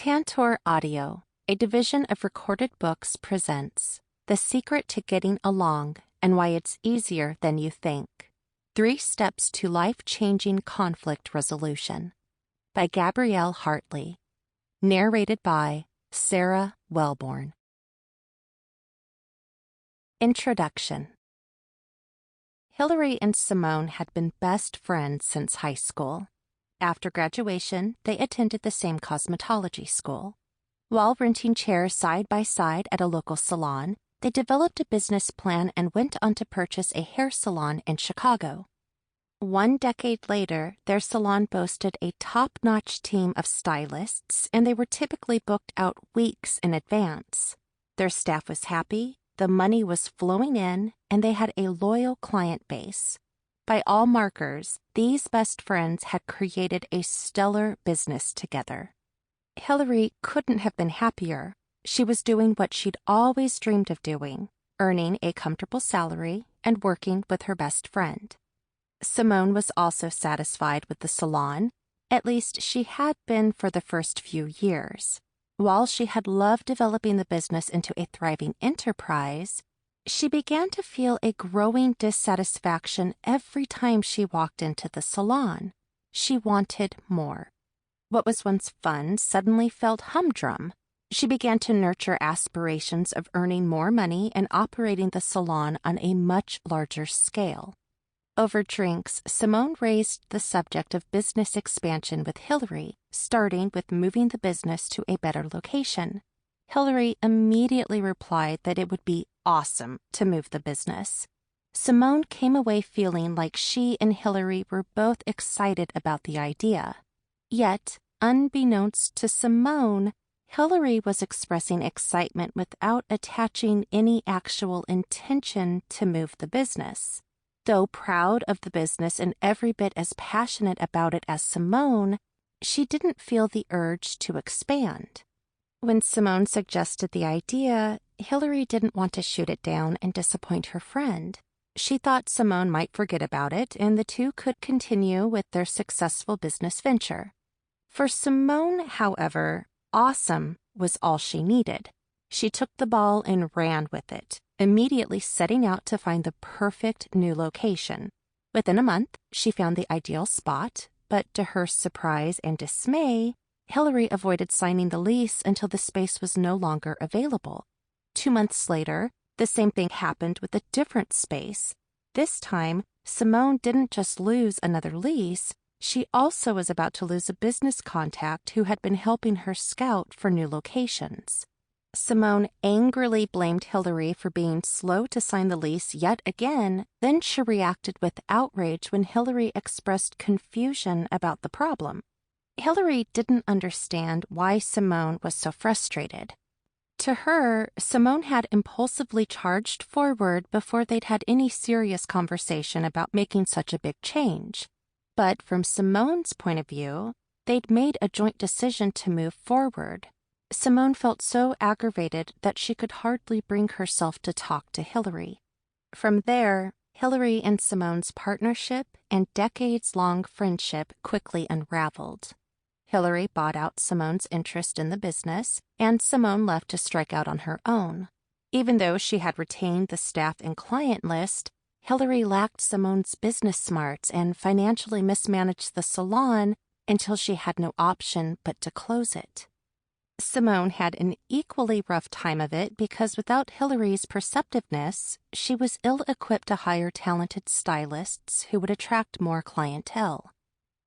Tantor Audio, a division of Recorded Books, presents The Secret to Getting Along and Why It's Easier Than You Think. 3 Steps to Life-Changing Conflict Resolution by Gabrielle Hartley. Narrated by Sarah Welborn. Introduction. Hillary and Simone had been best friends since high school. After graduation, they attended the same cosmetology school. While renting chairs side by side at a local salon, they developed a business plan and went on to purchase a hair salon in Chicago. 1 decade later, their salon boasted a top-notch team of stylists, and they were typically booked out weeks in advance. Their staff was happy, the money was flowing in, and they had a loyal client base. By all markers, these best friends had created a stellar business together. Hillary couldn't have been happier. She was doing what she'd always dreamed of doing, earning a comfortable salary and working with her best friend. Simone was also satisfied with the salon. At least she had been for the first few years. While she had loved developing the business into a thriving enterprise, she began to feel a growing dissatisfaction every time she walked into the salon. She wanted more. What was once fun suddenly felt humdrum. She began to nurture aspirations of earning more money and operating the salon on a much larger scale. Over drinks, Simone raised the subject of business expansion with Hillary, starting with moving the business to a better location. Hillary immediately replied that it would be awesome to move the business. Simone came away feeling like she and Hillary were both excited about the idea. Yet, unbeknownst to Simone, Hillary was expressing excitement without attaching any actual intention to move the business. Though proud of the business and every bit as passionate about it as Simone, she didn't feel the urge to expand. When Simone suggested the idea, Hillary didn't want to shoot it down and disappoint her friend. She thought Simone might forget about it and the two could continue with their successful business venture. For Simone, however, awesome was all she needed. She took the ball and ran with it, immediately setting out to find the perfect new location. Within a month, she found the ideal spot, but to her surprise and dismay, Hillary avoided signing the lease until the space was no longer available. 2 months later, the same thing happened with a different space. This time, Simone didn't just lose another lease, she also was about to lose a business contact who had been helping her scout for new locations. Simone angrily blamed Hillary for being slow to sign the lease yet again, then she reacted with outrage when Hillary expressed confusion about the problem. Hillary didn't understand why Simone was so frustrated. To her, Simone had impulsively charged forward before they'd had any serious conversation about making such a big change. But from Simone's point of view, they'd made a joint decision to move forward. Simone felt so aggravated that she could hardly bring herself to talk to Hillary. From there, Hillary and Simone's partnership and decades-long friendship quickly unraveled. Hillary bought out Simone's interest in the business, and Simone left to strike out on her own. Even though she had retained the staff and client list, Hillary lacked Simone's business smarts and financially mismanaged the salon until she had no option but to close it. Simone had an equally rough time of it because without Hillary's perceptiveness, she was ill-equipped to hire talented stylists who would attract more clientele.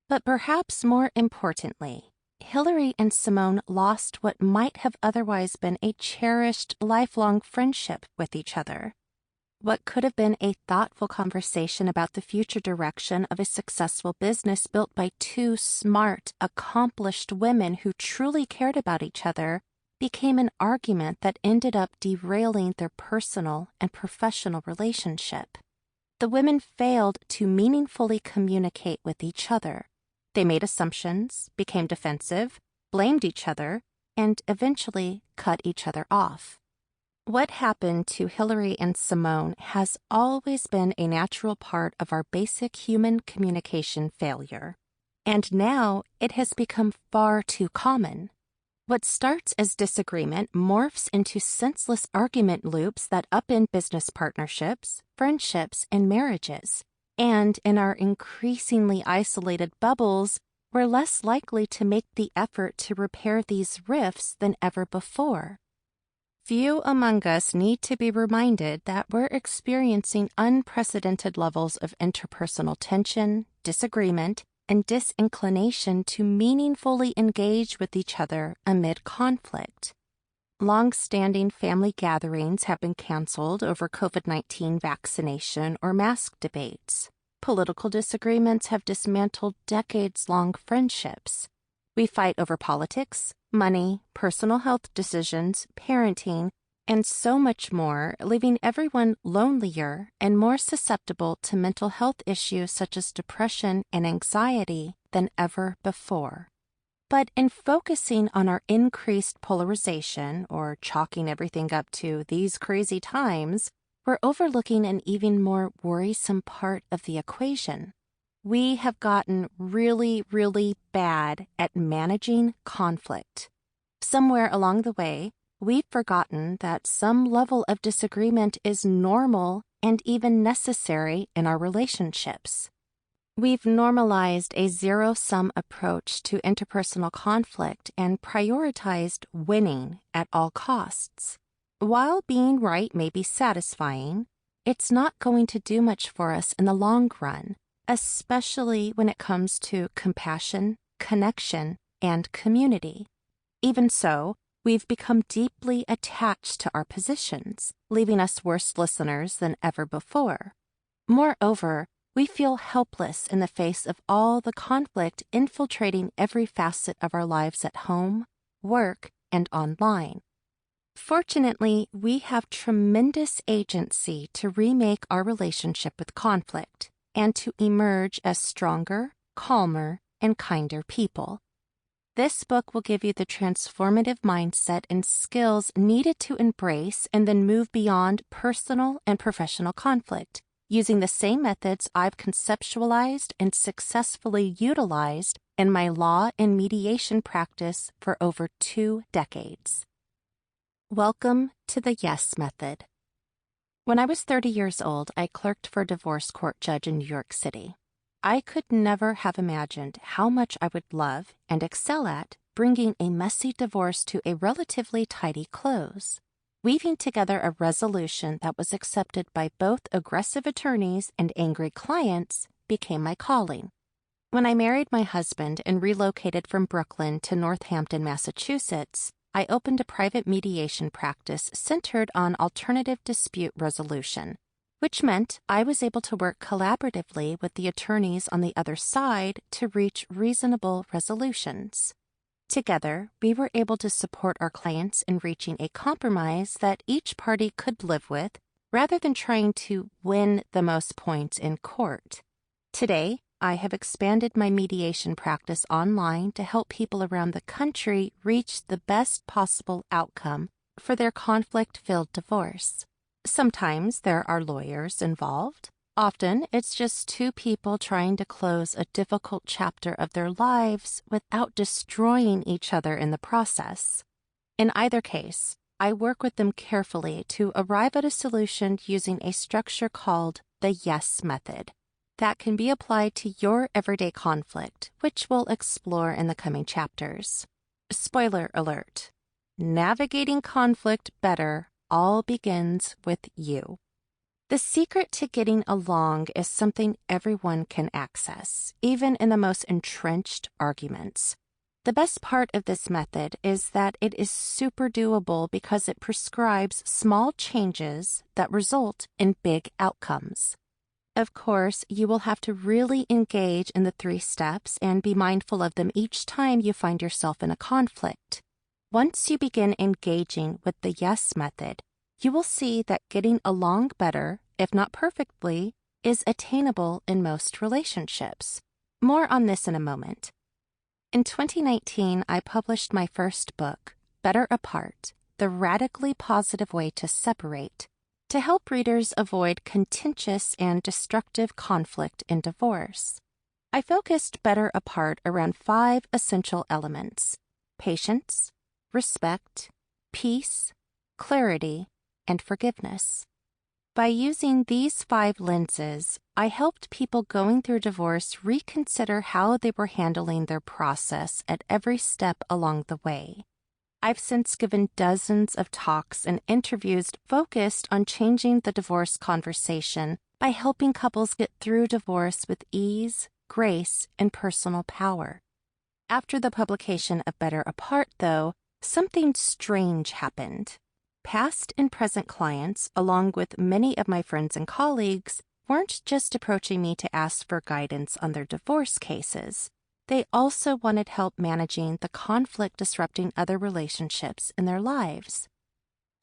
But perhaps more importantly, Hillary and Simone lost what might have otherwise been a cherished, lifelong friendship with each other. What could have been a thoughtful conversation about the future direction of a successful business built by 2 smart, accomplished women who truly cared about each other became an argument that ended up derailing their personal and professional relationship. The women failed to meaningfully communicate with each other. They made assumptions, became defensive, blamed each other, and eventually cut each other off. What happened to Hillary and Simone has always been a natural part of our basic human communication failure. And now it has become far too common. What starts as disagreement morphs into senseless argument loops that upend business partnerships, friendships, and marriages. And in our increasingly isolated bubbles, we're less likely to make the effort to repair these rifts than ever before. Few among us need to be reminded that we're experiencing unprecedented levels of interpersonal tension, disagreement, and disinclination to meaningfully engage with each other amid conflict. Long-standing family gatherings have been canceled over COVID-19 vaccination or mask debates. Political disagreements have dismantled decades-long friendships. We fight over politics, money, personal health decisions, parenting, and so much more, leaving everyone lonelier and more susceptible to mental health issues such as depression and anxiety than ever before. But in focusing on our increased polarization, or chalking everything up to these crazy times, we're overlooking an even more worrisome part of the equation. We have gotten really, really bad at managing conflict. Somewhere along the way, we've forgotten that some level of disagreement is normal and even necessary in our relationships. We've normalized a zero-sum approach to interpersonal conflict and prioritized winning at all costs. While being right may be satisfying, it's not going to do much for us in the long run, especially when it comes to compassion, connection, and community. Even so, we've become deeply attached to our positions, leaving us worse listeners than ever before. Moreover, we feel helpless in the face of all the conflict infiltrating every facet of our lives at home, work, and online. Fortunately, we have tremendous agency to remake our relationship with conflict and to emerge as stronger, calmer, and kinder people. This book will give you the transformative mindset and skills needed to embrace and then move beyond personal and professional conflict, using the same methods I've conceptualized and successfully utilized in my law and mediation practice for over 2 decades. Welcome to the Yes Method. When I was 30 years old, I clerked for a divorce court judge in New York City. I could never have imagined how much I would love and excel at bringing a messy divorce to a relatively tidy close. Weaving together a resolution that was accepted by both aggressive attorneys and angry clients became my calling. When I married my husband and relocated from Brooklyn to Northampton, Massachusetts, I opened a private mediation practice centered on alternative dispute resolution, which meant I was able to work collaboratively with the attorneys on the other side to reach reasonable resolutions. Together, we were able to support our clients in reaching a compromise that each party could live with, rather than trying to win the most points in court. Today, I have expanded my mediation practice online to help people around the country reach the best possible outcome for their conflict-filled divorce. Sometimes there are lawyers involved. Often, it's just 2 people trying to close a difficult chapter of their lives without destroying each other in the process. In either case, I work with them carefully to arrive at a solution using a structure called the Yes Method that can be applied to your everyday conflict, which we'll explore in the coming chapters. Spoiler alert: navigating conflict better all begins with you. The secret to getting along is something everyone can access, even in the most entrenched arguments. The best part of this method is that it is super doable because it prescribes small changes that result in big outcomes. Of course, you will have to really engage in the 3 steps and be mindful of them each time you find yourself in a conflict. Once you begin engaging with the Yes Method, you will see that getting along better, if not perfectly, is attainable in most relationships. More on this in a moment. In 2019, I published my first book, Better Apart: The Radically Positive Way to Separate, to help readers avoid contentious and destructive conflict in divorce. I focused Better Apart around 5 essential elements: patience, respect, peace, clarity, and forgiveness. By using these 5 lenses, I helped people going through divorce reconsider how they were handling their process at every step along the way. I've since given dozens of talks and interviews focused on changing the divorce conversation by helping couples get through divorce with ease, grace, and personal power. After the publication of Better Apart, though, something strange happened. Past and present clients, along with many of my friends and colleagues, weren't just approaching me to ask for guidance on their divorce cases. They also wanted help managing the conflict disrupting other relationships in their lives.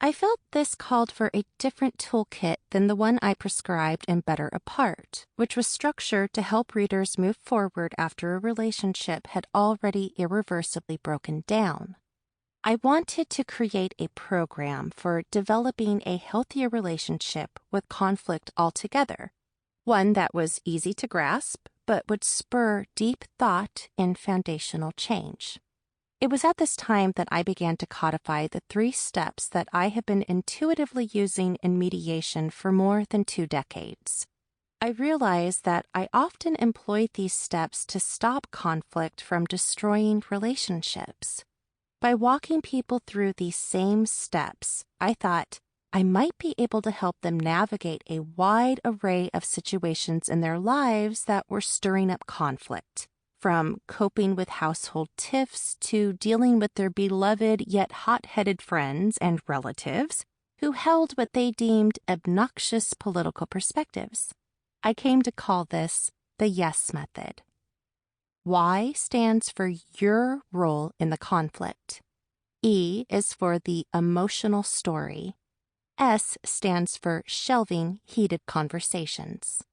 I felt this called for a different toolkit than the one I prescribed in Better Apart, which was structured to help readers move forward after a relationship had already irreversibly broken down. I wanted to create a program for developing a healthier relationship with conflict altogether, one that was easy to grasp, but would spur deep thought and foundational change. It was at this time that I began to codify the 3 steps that I have been intuitively using in mediation for more than 2 decades. I realized that I often employed these steps to stop conflict from destroying relationships. By walking people through these same steps, I thought I might be able to help them navigate a wide array of situations in their lives that were stirring up conflict, from coping with household tiffs to dealing with their beloved yet hot-headed friends and relatives who held what they deemed obnoxious political perspectives. I came to call this the YES method. Y stands for your role in the conflict. E is for the emotional story. S stands for shelving heated conversations.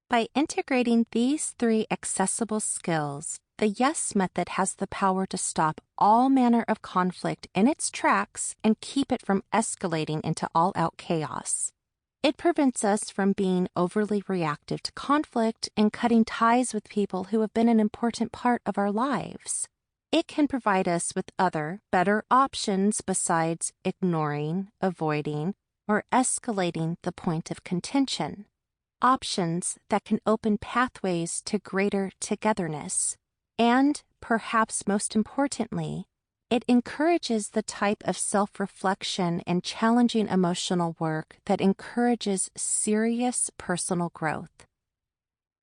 By integrating these 3 accessible skills, the YES method has the power to stop all manner of conflict in its tracks and keep it from escalating into all-out chaos. It prevents us from being overly reactive to conflict and cutting ties with people who have been an important part of our lives. It can provide us with other, better options besides ignoring, avoiding, or escalating the point of contention. Options that can open pathways to greater togetherness. And, perhaps most importantly, it encourages the type of self-reflection and challenging emotional work that encourages serious personal growth.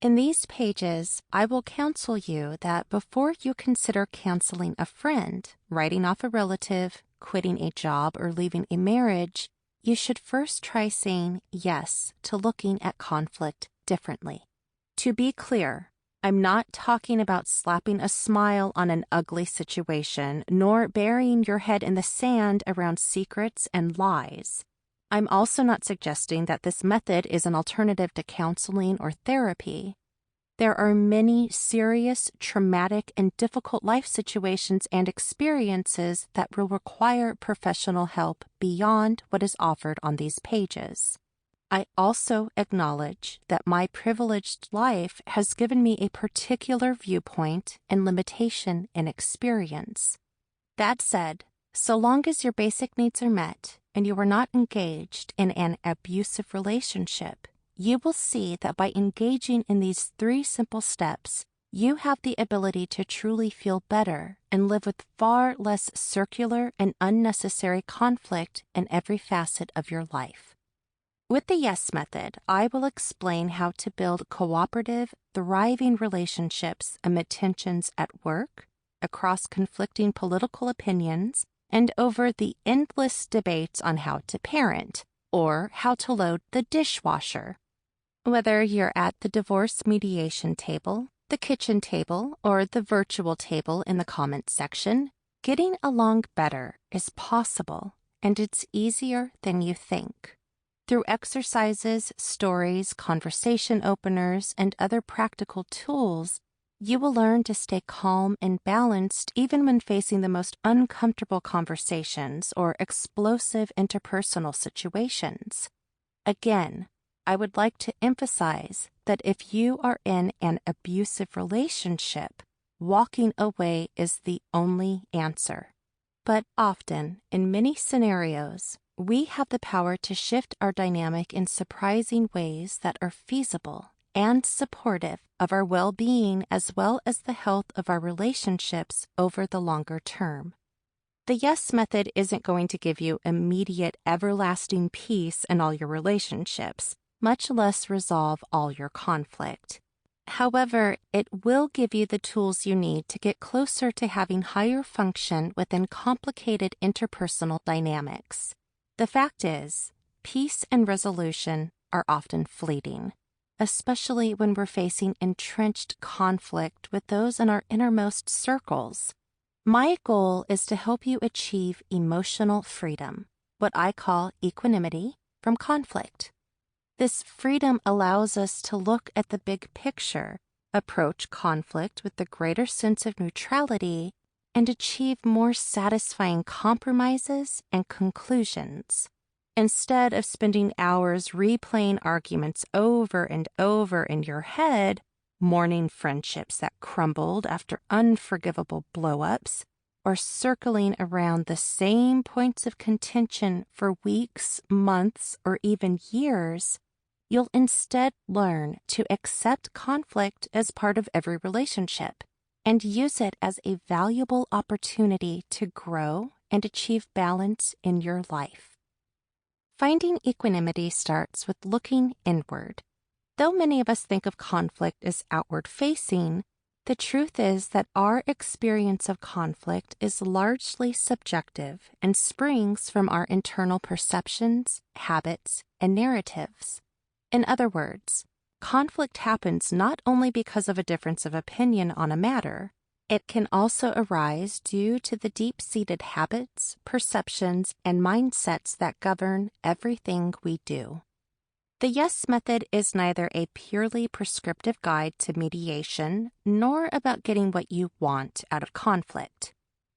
In these pages, I will counsel you that before you consider canceling a friend, writing off a relative, quitting a job, or leaving a marriage, you should first try saying yes to looking at conflict differently. To be clear, I'm not talking about slapping a smile on an ugly situation, nor burying your head in the sand around secrets and lies. I'm also not suggesting that this method is an alternative to counseling or therapy. There are many serious, traumatic, and difficult life situations and experiences that will require professional help beyond what is offered on these pages. I also acknowledge that my privileged life has given me a particular viewpoint and limitation in experience. That said, so long as your basic needs are met and you are not engaged in an abusive relationship, you will see that by engaging in these 3 simple steps, you have the ability to truly feel better and live with far less circular and unnecessary conflict in every facet of your life. With the YES method, I will explain how to build cooperative, thriving relationships amid tensions at work, across conflicting political opinions, and over the endless debates on how to parent or how to load the dishwasher. Whether you're at the divorce mediation table, the kitchen table, or the virtual table in the comments section, getting along better is possible, and it's easier than you think. Through exercises, stories, conversation openers, and other practical tools, you will learn to stay calm and balanced even when facing the most uncomfortable conversations or explosive interpersonal situations. Again, I would like to emphasize that if you are in an abusive relationship, walking away is the only answer. But often, in many scenarios, we have the power to shift our dynamic in surprising ways that are feasible and supportive of our well-being as well as the health of our relationships over the longer term. The yes method isn't going to give you immediate, everlasting peace in all your relationships, much less resolve all your conflict. However, it will give you the tools you need to get closer to having higher function within complicated interpersonal dynamics. The fact is, peace and resolution are often fleeting, especially when we're facing entrenched conflict with those in our innermost circles. My goal is to help you achieve emotional freedom, what I call equanimity, from conflict. This freedom allows us to look at the big picture, approach conflict with a greater sense of neutrality, and achieve more satisfying compromises and conclusions. Instead of spending hours replaying arguments over and over in your head, mourning friendships that crumbled after unforgivable blow-ups, or circling around the same points of contention for weeks, months, or even years, you'll instead learn to accept conflict as part of every relationship and use it as a valuable opportunity to grow and achieve balance in your life. Finding equanimity starts with looking inward. Though many of us think of conflict as outward-facing, the truth is that our experience of conflict is largely subjective and springs from our internal perceptions, habits, and narratives. In other words, conflict happens not only because of a difference of opinion on a matter, it can also arise due to the deep-seated habits, perceptions, and mindsets that govern everything we do. The yes method is neither a purely prescriptive guide to mediation nor about getting what you want out of conflict.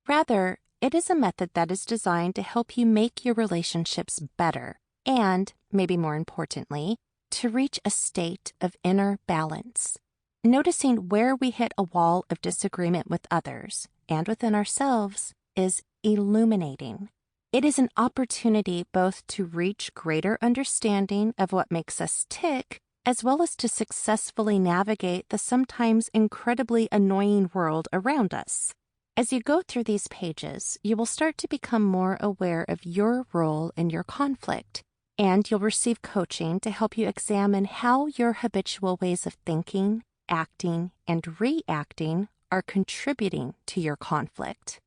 Rather, it is a method that is designed to help you make your relationships better and, maybe more importantly, to reach a state of inner balance. Noticing where we hit a wall of disagreement with others and within ourselves is illuminating. It is an opportunity both to reach greater understanding of what makes us tick, as well as to successfully navigate the sometimes incredibly annoying world around us. As you go through these pages, you will start to become more aware of your role in your conflict, and you'll receive coaching to help you examine how your habitual ways of thinking, acting, and reacting are contributing to your conflict.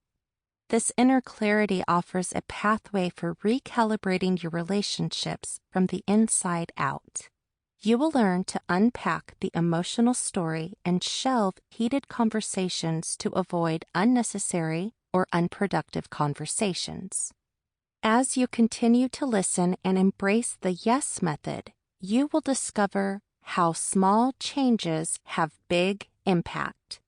This inner clarity offers a pathway for recalibrating your relationships from the inside out. You will learn to unpack the emotional story and shelve heated conversations to avoid unnecessary or unproductive conversations. As you continue to listen and embrace the yes method, you will discover how small changes have big impact,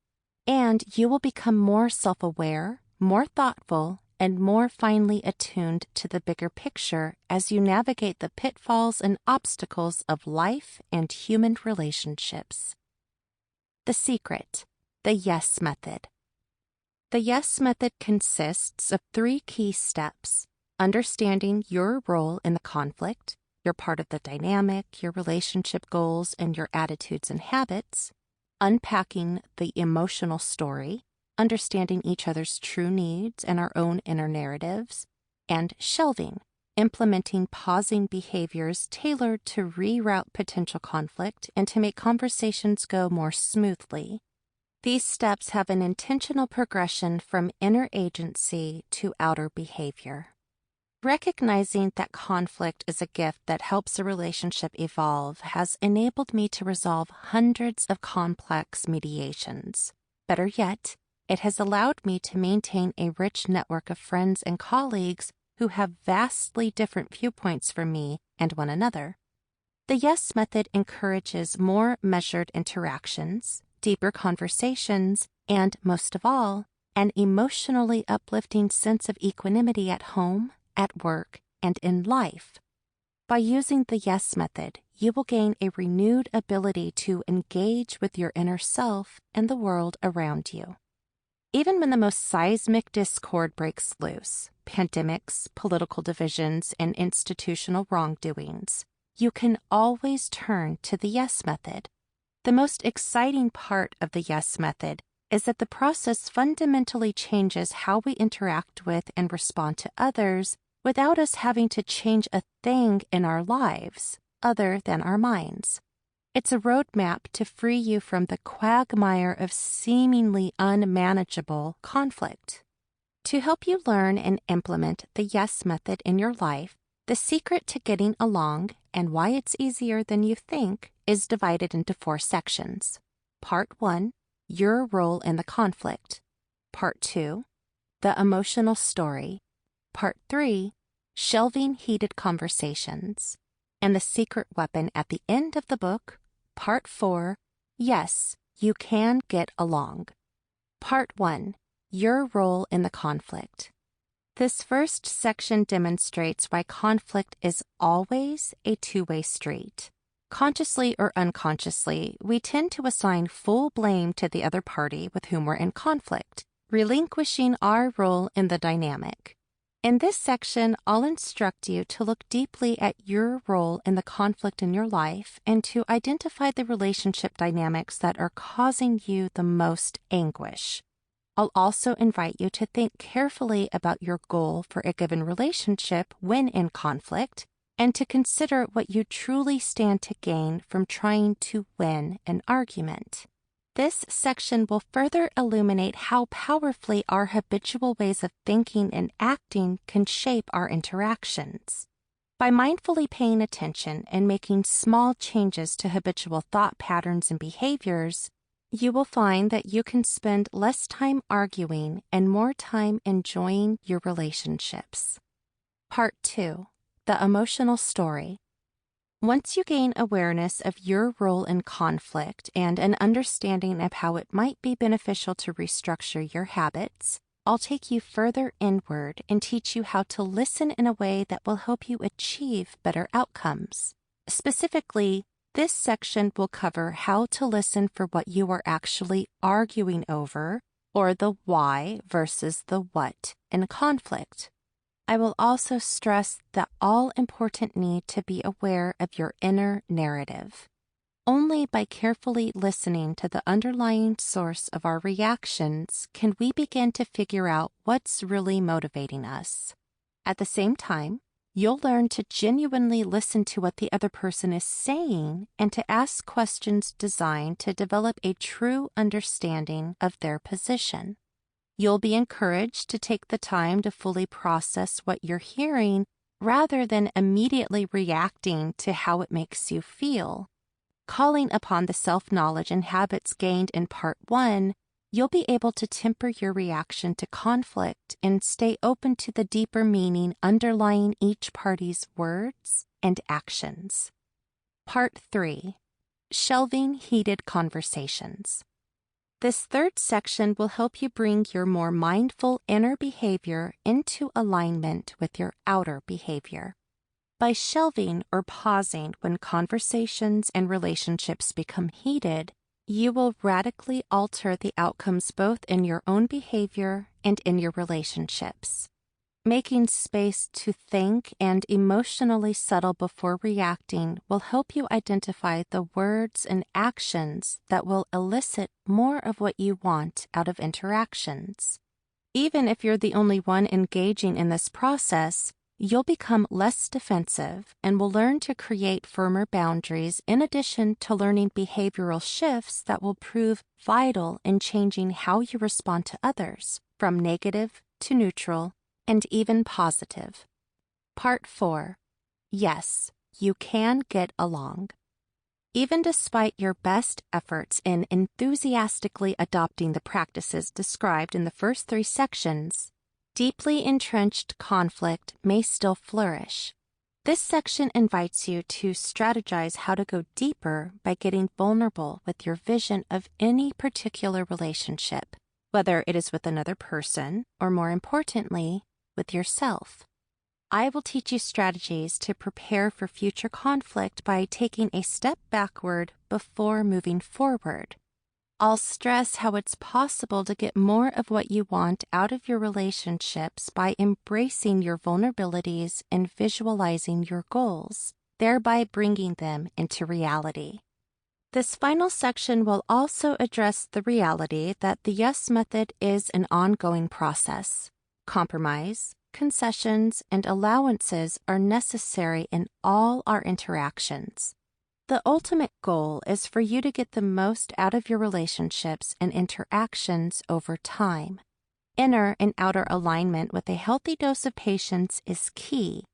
and you will become more self-aware, more thoughtful, and more finely attuned to the bigger picture as you navigate the pitfalls and obstacles of life and human relationships. The secret, the yes method. The yes method consists of 3 key steps: understanding your role in the conflict, your part of the dynamic, your relationship goals, and your attitudes and habits; unpacking the emotional story, understanding each other's true needs and our own inner narratives; and shelving, implementing pausing behaviors tailored to reroute potential conflict and to make conversations go more smoothly. These steps have an intentional progression from inner agency to outer behavior. Recognizing that conflict is a gift that helps a relationship evolve has enabled me to resolve hundreds of complex mediations. Better yet, it has allowed me to maintain a rich network of friends and colleagues who have vastly different viewpoints from me and one another. The yes method encourages more measured interactions, deeper conversations, and, most of all, an emotionally uplifting sense of equanimity at home, at work, and in life. By using the yes method, you will gain a renewed ability to engage with your inner self and the world around you. Even when the most seismic discord breaks loose, pandemics, political divisions, and institutional wrongdoings, you can always turn to the yes method. The most exciting part of the yes method is that the process fundamentally changes how we interact with and respond to others without us having to change a thing in our lives other than our minds. It's a roadmap to free you from the quagmire of seemingly unmanageable conflict. To help you learn and implement the yes method in your life, the secret to getting along and why it's easier than you think is divided into 4 sections. Part 1, your role in the conflict. Part 2, the emotional story. Part 3, shelving heated conversations. And the secret weapon at the end of the book, Part 4, yes, you can get along. Part 1, your role in the conflict. This first section demonstrates why conflict is always a two-way street. Consciously or unconsciously, we tend to assign full blame to the other party with whom we're in conflict, relinquishing our role in the dynamic. In this section, I'll instruct you to look deeply at your role in the conflict in your life and to identify the relationship dynamics that are causing you the most anguish. I'll also invite you to think carefully about your goal for a given relationship when in conflict, and to consider what you truly stand to gain from trying to win an argument. This section will further illuminate how powerfully our habitual ways of thinking and acting can shape our interactions. By mindfully paying attention and making small changes to habitual thought patterns and behaviors, you will find that you can spend less time arguing and more time enjoying your relationships. Part 2, the emotional story. Once you gain awareness of your role in conflict and an understanding of how it might be beneficial to restructure your habits, I'll take you further inward and teach you how to listen in a way that will help you achieve better outcomes. Specifically, this section will cover how to listen for what you are actually arguing over, or the why versus the what in conflict. I will also stress the all-important need to be aware of your inner narrative. Only by carefully listening to the underlying source of our reactions can we begin to figure out what's really motivating us. At the same time, you'll learn to genuinely listen to what the other person is saying and to ask questions designed to develop a true understanding of their position. You'll be encouraged to take the time to fully process what you're hearing rather than immediately reacting to how it makes you feel. Calling upon the self-knowledge and habits gained in Part 1, you'll be able to temper your reaction to conflict and stay open to the deeper meaning underlying each party's words and actions. Part 3, shelving heated conversations. This third section will help you bring your more mindful inner behavior into alignment with your outer behavior. By shelving or pausing when conversations and relationships become heated, you will radically alter the outcomes both in your own behavior and in your relationships. Making space to think and emotionally settle before reacting will help you identify the words and actions that will elicit more of what you want out of interactions. Even if you're the only one engaging in this process, you'll become less defensive and will learn to create firmer boundaries in addition to learning behavioral shifts that will prove vital in changing how you respond to others, from negative to neutral and even positive. Part 4, yes, you can get along. Even despite your best efforts in enthusiastically adopting the practices described in the first 3 sections, deeply entrenched conflict may still flourish. This section invites you to strategize how to go deeper by getting vulnerable with your vision of any particular relationship, whether it is with another person or, more importantly, with yourself. I will teach you strategies to prepare for future conflict by taking a step backward before moving forward. I'll stress how it's possible to get more of what you want out of your relationships by embracing your vulnerabilities and visualizing your goals, thereby bringing them into reality. This final section will also address the reality that the yes method is an ongoing process. Compromise, concessions, and allowances are necessary in all our interactions. The ultimate goal is for you to get the most out of your relationships and interactions over time. Inner and outer alignment with a healthy dose of patience is key,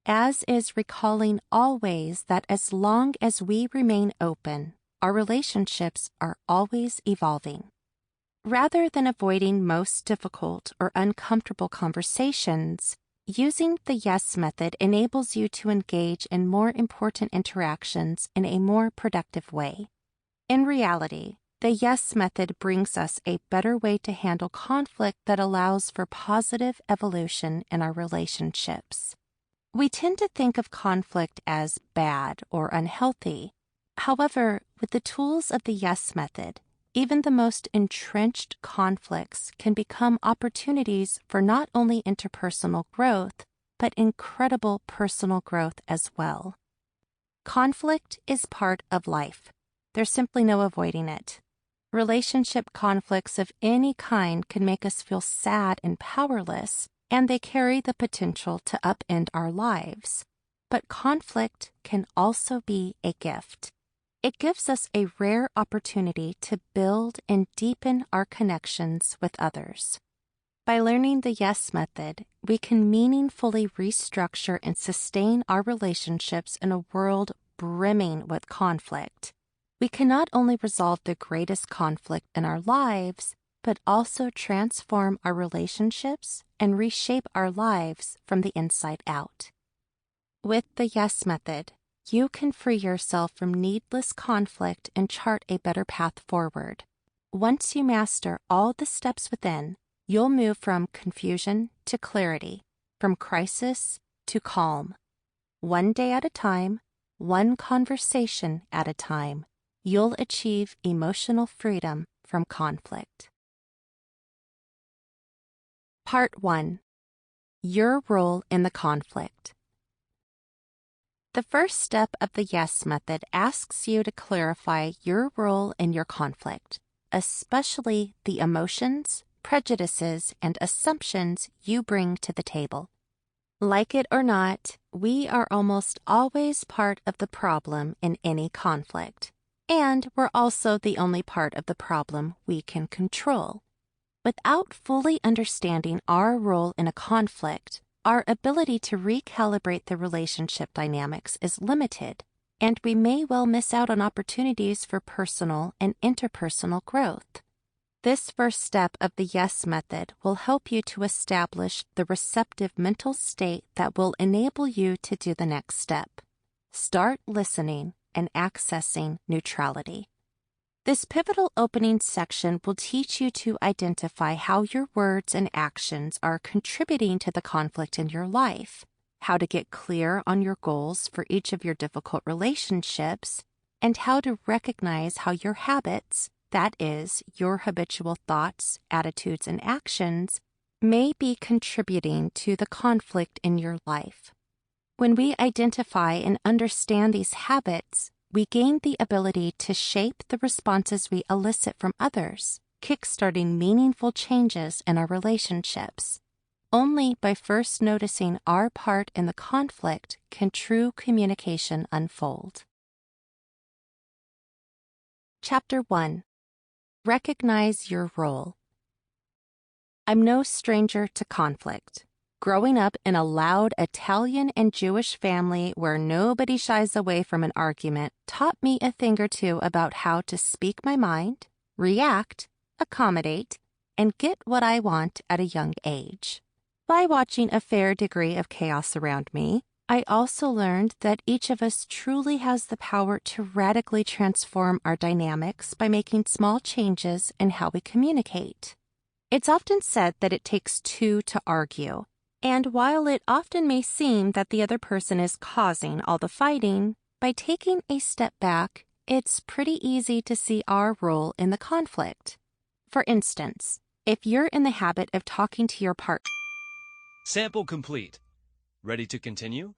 as is recalling always that as long as we remain open, our relationships are always evolving. Rather than avoiding most difficult or uncomfortable conversations, using the yes method enables you to engage in more important interactions in a more productive way. In reality, the yes method brings us a better way to handle conflict that allows for positive evolution in our relationships. We tend to think of conflict as bad or unhealthy. However, with the tools of the yes method, even the most entrenched conflicts can become opportunities for not only interpersonal growth, but incredible personal growth as well. Conflict is part of life. There's simply no avoiding it. Relationship conflicts of any kind can make us feel sad and powerless, and they carry the potential to upend our lives. But conflict can also be a gift. It gives us a rare opportunity to build and deepen our connections with others. By learning the yes method, we can meaningfully restructure and sustain our relationships in a world brimming with conflict. We can not only resolve the greatest conflict in our lives, but also transform our relationships and reshape our lives from the inside out. With the yes method, you can free yourself from needless conflict and chart a better path forward. Once you master all the steps within, you'll move from confusion to clarity, from crisis to calm. One day at a time, one conversation at a time, you'll achieve emotional freedom from conflict. Part 1. Your role in the conflict. The first step of the yes method asks you to clarify your role in your conflict, especially the emotions, prejudices, and assumptions you bring to the table. Like it or not, we are almost always part of the problem in any conflict, and we're also the only part of the problem we can control. Without fully understanding our role in a conflict, our ability to recalibrate the relationship dynamics is limited, and we may well miss out on opportunities for personal and interpersonal growth. This first step of the yes method will help you to establish the receptive mental state that will enable you to do the next step. Start listening and accessing neutrality. This pivotal opening section will teach you to identify how your words and actions are contributing to the conflict in your life, how to get clear on your goals for each of your difficult relationships, and how to recognize how your habits, that is, your habitual thoughts, attitudes, and actions, may be contributing to the conflict in your life. When we identify and understand these habits, we gain the ability to shape the responses we elicit from others, kickstarting meaningful changes in our relationships. Only by first noticing our part in the conflict can true communication unfold. Chapter 1. Recognize your role. I'm no stranger to conflict. Growing up in a loud Italian and Jewish family where nobody shies away from an argument taught me a thing or two about how to speak my mind, react, accommodate, and get what I want at a young age. By watching a fair degree of chaos around me, I also learned that each of us truly has the power to radically transform our dynamics by making small changes in how we communicate. It's often said that it takes two to argue. And while it often may seem that the other person is causing all the fighting, by taking a step back It's pretty easy to see our role in the conflict. For instance, if you're in the habit of talking to your partner. Sample complete. Ready to continue?